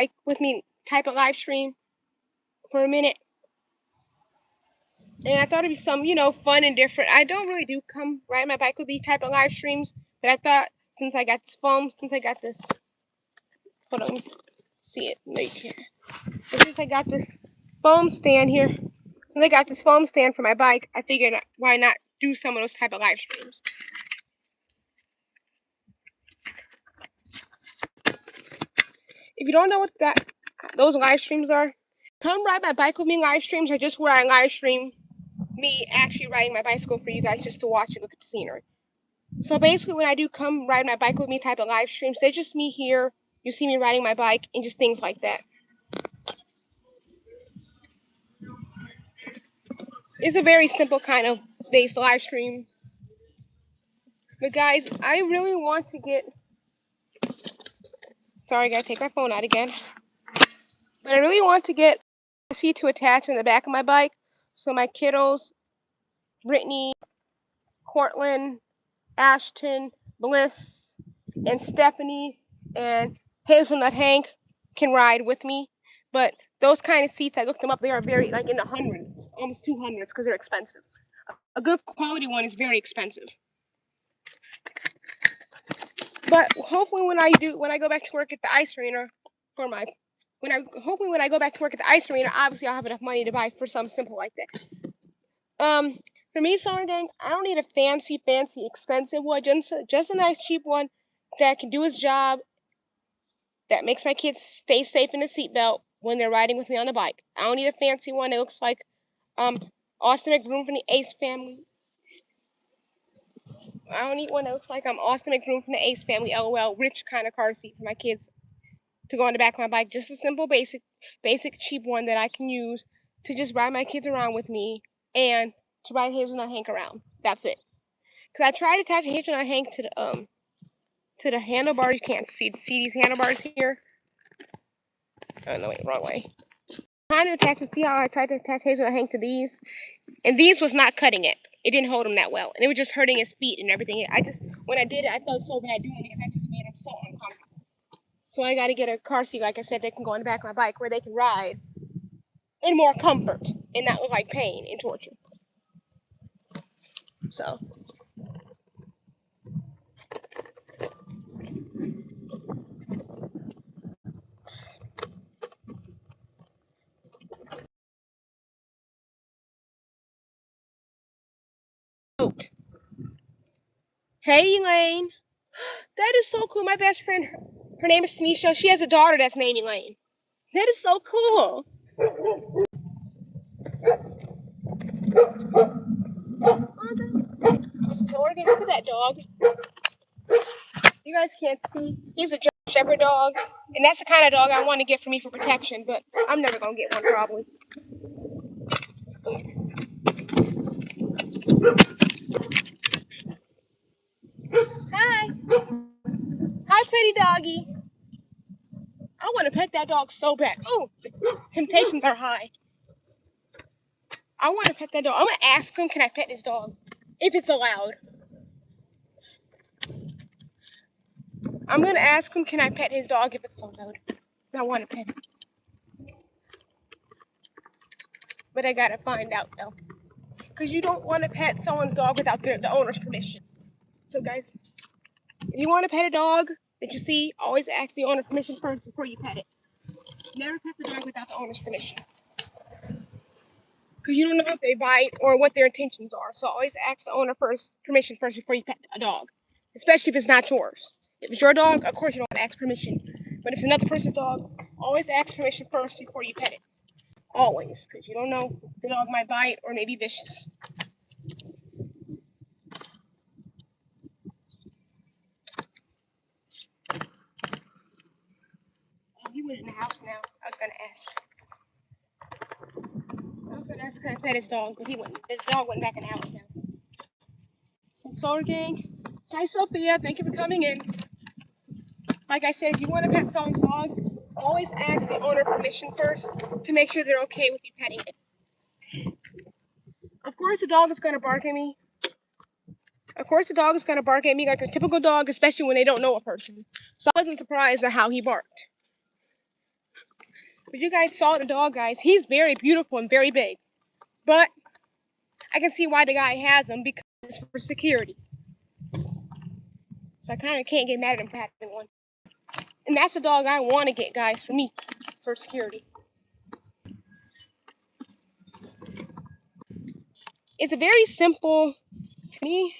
like with me type of live stream for a minute. And I thought it'd be some, fun and different. I don't really do come ride my bike with me type of live streams, but I thought since I got this hold on, let me see it. No, you can't. But since I got this foam stand here, since I got this foam stand for my bike, I figured why not do some of those type of live streams. If you don't know what those live streams are, come ride my bike with me live streams are just where I live stream me actually riding my bicycle for you guys just to watch and look at the scenery. So basically when I do come ride my bike with me type of live streams, they're just me here, you see me riding my bike and just things like that. It's a very simple kind of based live stream. But guys, I really want to get... Sorry, I gotta take my phone out again. But I really want to get a seat to attach in the back of my bike so my kiddos, Brittany, Cortland, Ashton, Bliss, and Stephanie, and Hazelnut Hank can ride with me. But those kind of seats, I looked them up, they are very, like in the hundreds, almost 200s, because they're expensive. A good quality one is very expensive. But hopefully when I go back to work at the ice arena hopefully when I go back to work at the ice arena, obviously I'll have enough money to buy for something simple like that. For me, Summer Gang, I don't need a fancy, expensive one. Just a nice, cheap one that can do its job, that makes my kids stay safe in the seatbelt when they're riding with me on the bike. I don't need a fancy one that looks like Austin McBroom from the Ace family. I don't need one that looks like Austin McBroom from the Ace family, LOL, rich kind of car seat for my kids to go on the back of my bike. Just a simple, basic, cheap one that I can use to just ride my kids around with me and to ride Hazelnut Hank around. That's it. Because I tried attaching Hazelnut Hank to the handlebars. You can't see these handlebars here. Oh, no, wait, wrong way. Trying to attach see how I tried to attach Hazelnut Hank to these? And these was not cutting it. It didn't hold him that well. And it was just hurting his feet and everything. When I did it, I felt so bad doing it because I just made him so uncomfortable. So I got to get a car seat, like I said, that can go on the back of my bike where they can ride in more comfort and not look like pain and torture. So. Hey, Elaine. That is so cool. My best friend, her name is Tanisha. She has a daughter that's named Elaine. That is so cool. So we're gonna look at that dog. You guys can't see. He's a German Shepherd dog, and that's the kind of dog I want to get for me for protection, but I'm never gonna get one probably. Hi. Hi, pretty doggy. I want to pet that dog so bad. Oh, temptations are high. I want to pet that dog. I'm going to ask him, can I pet his dog? If it's allowed. I'm going to ask him, can I pet his dog if it's allowed. I want to pet him. But I got to find out, though. Because you don't want to pet someone's dog without the owner's permission. So, guys, if you want to pet a dog that you see, always ask the owner permission first before you pet it. Never pet the dog without the owner's permission. Because you don't know if they bite or what their intentions are. So always ask the owner permission first before you pet a dog. Especially if it's not yours. If it's your dog, of course you don't ask permission. But if it's another person's dog, always ask permission first before you pet it. Always. Because you don't know, the dog might bite or may be vicious. Oh, he went in the house now. I was going to ask, can I pet his dog? But the dog went back in the house now. So, Solar Gang. Hi, Sophia. Thank you for coming in. Like I said, if you want to pet someone's dog, always ask the owner permission first to make sure they're okay with you petting it. Of course, the dog is going to bark at me. Like a typical dog, especially when they don't know a person. So I wasn't surprised at how he barked. But you guys saw the dog, guys. He's very beautiful and very big. But I can see why the guy has him because it's for security. So I kind of can't get mad at him for having one. And that's the dog I want to get, guys, for me, for security. It's a very simple, to me,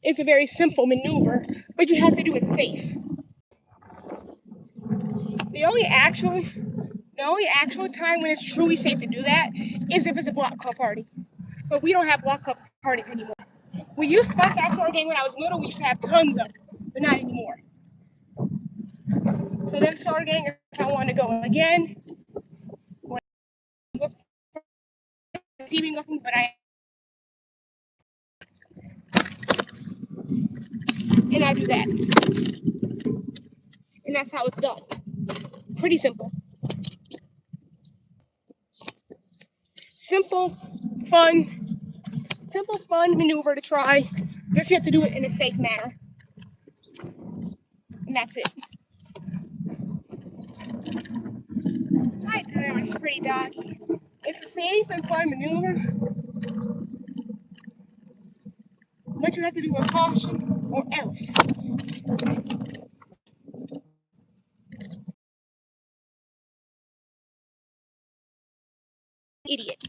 it's a very simple maneuver, but you have to do it safe. The only actual, the only actual time when it's truly safe to do that is if it's a block club party. But we don't have block club parties anymore. We used to, back to our game when I was little, we used to have tons of them, but not anymore. So then started gang if I want to go again. Look receiving looking, but I do that. And that's how it's done. Pretty simple. Simple, fun, simple, fun maneuver to try. Just you have to do it in a safe manner. And that's it. Hi there, it's pretty doggy. It's a safe and fun maneuver, but you have to do it with caution or else. Idiot.